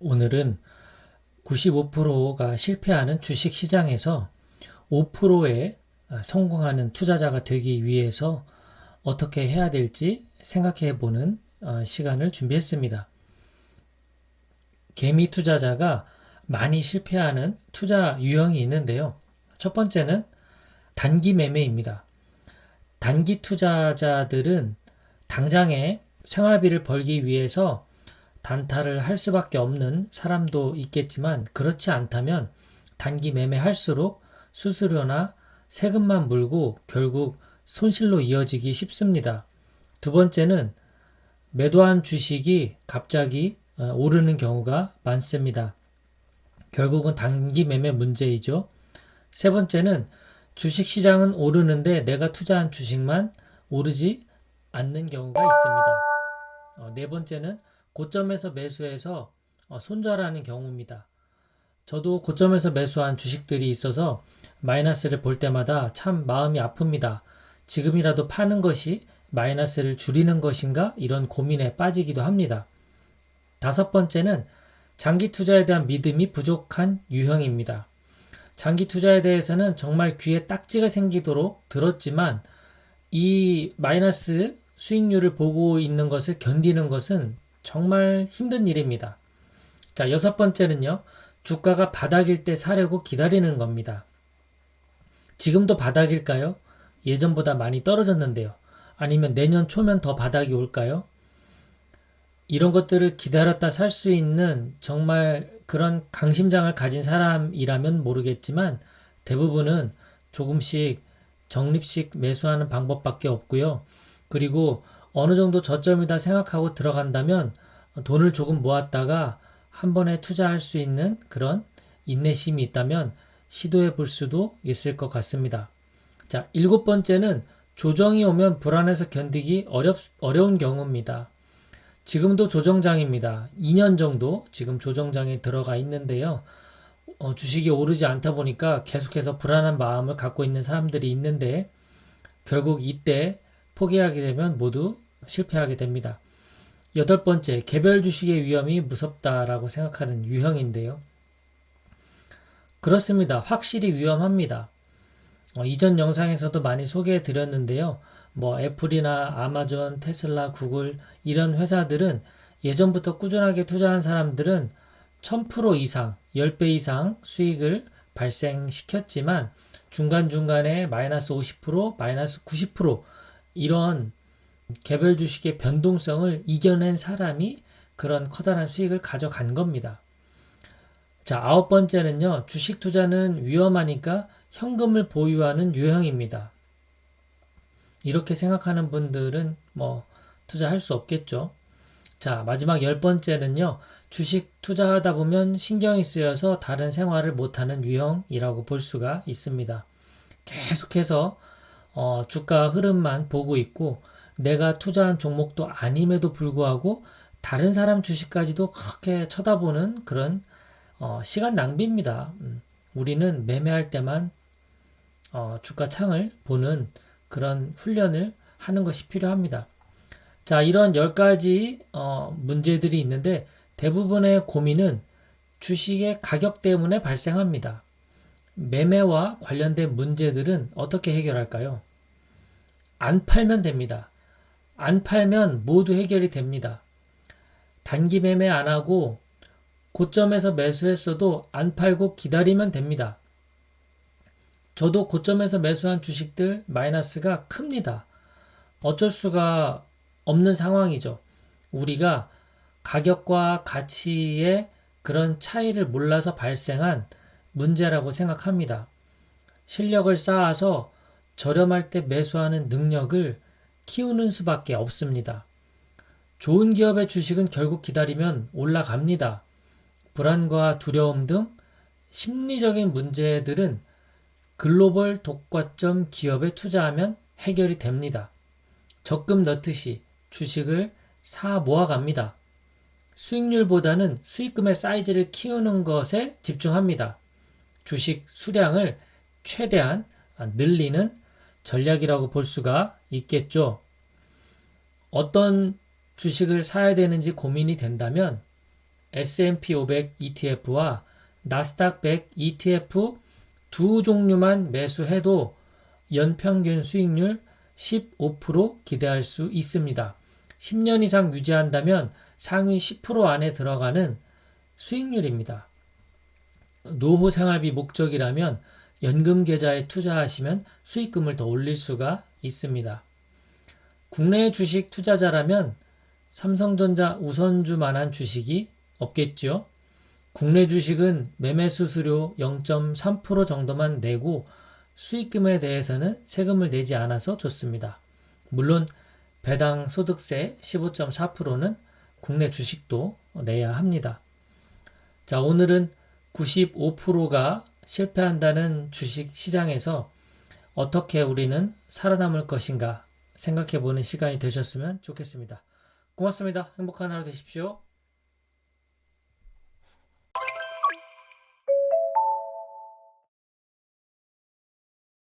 오늘은 95%가 실패하는 주식 시장에서 5%의 성공하는 투자자가 되기 위해서 어떻게 해야 될지 생각해 보는 시간을 준비했습니다. 개미 투자자가 많이 실패하는 투자 유형이 있는데요. 첫 번째는 단기 매매입니다. 단기 투자자들은 당장에 생활비를 벌기 위해서 단타를 할 수밖에 없는 사람도 있겠지만 그렇지 않다면 단기 매매할수록 수수료나 세금만 물고 결국 손실로 이어지기 쉽습니다. 두 번째는 매도한 주식이 갑자기 오르는 경우가 많습니다. 결국은 단기 매매 문제이죠. 세 번째는 주식 시장은 오르는데 내가 투자한 주식만 오르지 않는 경우가 있습니다. 네 번째는 고점에서 매수해서 손절하는 경우입니다. 저도 고점에서 매수한 주식들이 있어서 마이너스를 볼 때마다 참 마음이 아픕니다. 지금이라도 파는 것이 마이너스를 줄이는 것인가? 이런 고민에 빠지기도 합니다. 다섯 번째는 장기 투자에 대한 믿음이 부족한 유형입니다. 장기 투자에 대해서는 정말 귀에 딱지가 생기도록 들었지만 이 마이너스 수익률을 보고 있는 것을 견디는 것은 정말 힘든 일입니다. 자, 여섯 번째는요. 주가가 바닥일 때 사려고 기다리는 겁니다. 지금도 바닥일까요? 예전보다 많이 떨어졌는데요. 아니면 내년 초면 더 바닥이 올까요? 이런 것들을 기다렸다 살 수 있는 정말 그런 강심장을 가진 사람이라면 모르겠지만 대부분은 조금씩 적립식 매수하는 방법밖에 없고요. 그리고 어느 정도 저점이다 생각하고 들어간다면 돈을 조금 모았다가 한 번에 투자할 수 있는 그런 인내심이 있다면 시도해 볼 수도 있을 것 같습니다. 자, 일곱 번째는 조정이 오면 불안해서 견디기 어려운 경우입니다. 지금도 조정장입니다. 2년 정도 지금 조정장에 들어가 있는데요. 주식이 오르지 않다 보니까 계속해서 불안한 마음을 갖고 있는 사람들이 있는데 결국 이때 포기하게 되면 모두 실패하게 됩니다. 여덟 번째, 개별 주식의 위험이 무섭다라고 생각하는 유형인데요. 그렇습니다. 확실히 위험합니다. 이전 영상에서도 많이 소개해 드렸는데요. 뭐 애플이나 아마존, 테슬라, 구글 이런 회사들은 예전부터 꾸준하게 투자한 사람들은 1000% 이상, 10배 이상 수익을 발생시켰지만 중간중간에 마이너스 50%, 마이너스 90% 이런 개별 주식의 변동성을 이겨낸 사람이 그런 커다란 수익을 가져간 겁니다. 자, 아홉 번째는요. 주식 투자는 위험하니까 현금을 보유하는 유형입니다. 이렇게 생각하는 분들은 뭐 투자할 수 없겠죠. 자, 마지막 열 번째는요. 주식 투자하다 보면 신경이 쓰여서 다른 생활을 못하는 유형이라고 볼 수가 있습니다. 계속해서 주가 흐름만 보고 있고 내가 투자한 종목도 아님에도 불구하고 다른 사람 주식까지도 그렇게 쳐다보는 그런 시간 낭비입니다. 우리는 매매할 때만 주가 창을 보는 그런 훈련을 하는 것이 필요합니다. 자, 이런 10가지 문제들이 있는데 대부분의 고민은 주식의 가격 때문에 발생합니다. 매매와 관련된 문제들은 어떻게 해결할까요? 안 팔면 됩니다. 안 팔면 모두 해결이 됩니다. 단기 매매 안 하고 고점에서 매수했어도 안 팔고 기다리면 됩니다. 저도 고점에서 매수한 주식들 마이너스가 큽니다. 어쩔 수가 없는 상황이죠. 우리가 가격과 가치의 그런 차이를 몰라서 발생한 문제라고 생각합니다. 실력을 쌓아서 저렴할 때 매수하는 능력을 키우는 수밖에 없습니다. 좋은 기업의 주식은 결국 기다리면 올라갑니다. 불안과 두려움 등 심리적인 문제들은 글로벌 독과점 기업에 투자하면 해결이 됩니다. 적금 넣듯이 주식을 사 모아갑니다. 수익률보다는 수익금의 사이즈를 키우는 것에 집중합니다. 주식 수량을 최대한 늘리는 전략이라고 볼 수가 있겠죠. 어떤 주식을 사야 되는지 고민이 된다면 S&P 500 ETF와 나스닥 100 ETF 두 종류만 매수해도 연평균 수익률 15% 기대할 수 있습니다. 10년 이상 유지한다면 상위 10% 안에 들어가는 수익률입니다. 노후 생활비 목적이라면 연금 계좌에 투자하시면 수익금을 더 올릴 수가 있습니다. 국내 주식 투자자라면 삼성전자 우선주만한 주식이 없겠죠. 국내 주식은 매매 수수료 0.3% 정도만 내고 수익금에 대해서는 세금을 내지 않아서 좋습니다. 물론 배당 소득세 15.4%는 국내 주식도 내야 합니다. 자, 오늘은 95%가 실패한다는 주식 시장에서 어떻게 우리는 살아남을 것인가 생각해 보는 시간이 되셨으면 좋겠습니다. 고맙습니다. 행복한 하루 되십시오.